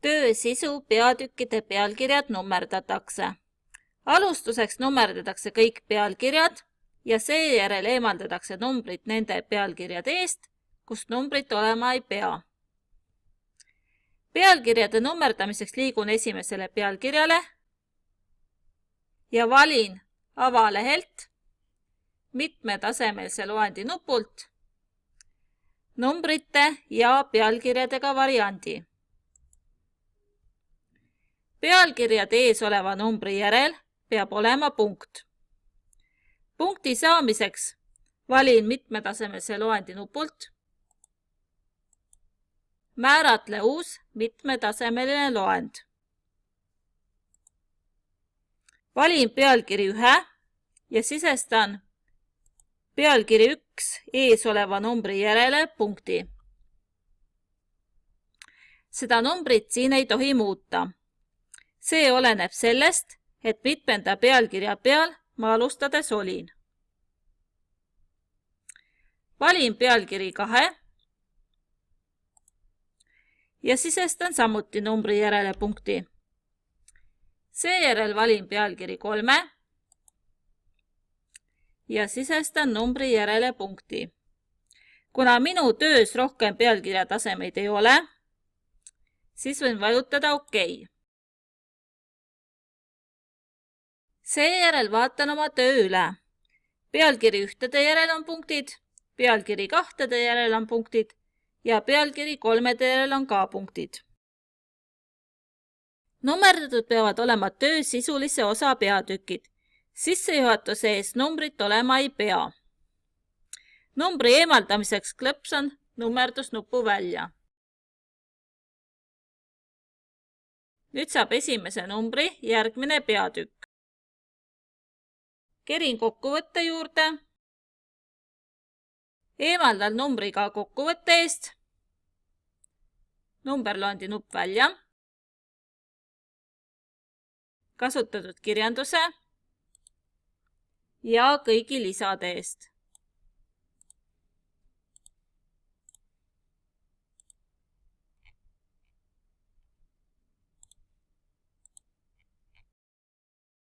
Töö sisu peatükkide pealkirjad nummerdatakse. Alustuseks nummerdatakse kõik pealkirjad ja seejärel eemaldatakse numbrid nende pealkirjade eest, kust numbrit olema ei pea. Pealkirjade nummerdamiseks liigun esimesele pealkirjale ja valin avalehelt mitmetasemelise loendi nupult numbrite ja pealkirjadega variandi. Pealkirjade ees oleva numbri järel peab olema punkt. Punkti saamiseks valin mitmetasemelise loendi nupult, määratle uus mitmetasemeline loend. Valin pealkiri 1 ja sisestan pealkiri 1 ees oleva numbri järele punkti. Seda numbrit siin ei tohi muuta. See oleneb sellest, et mitmenda pealkirja peal ma alustades olin. Valin pealkiri 2 ja sisestan samuti numbri järele punkti. Seejärel valin pealkiri 3 ja sisestan numbri järele punkti. Kuna minu töös rohkem pealkirja tasemeid ei ole, siis võin vajutada OK. Seejärel vaatan oma töö üle. Pealkiri 1 järel on punktid, pealkiri 2 järel on punktid ja pealkiri 3 järel on ka punktid. Nummerdatud peavad olema töö sisulise osa peatükid. Sissejuhatuse ees numbrit olema ei pea. Numbri eemaldamiseks klõpsan nummerdusnupu välja. Nüüd saab esimese numbri järgmine peatükk. Kerin kokkuvõtte juurde. Eemaldan numbriga kokkuvõtte eest. Numberloendi nupp välja. Kasutatud kirjanduse ja kõigi lisade eest.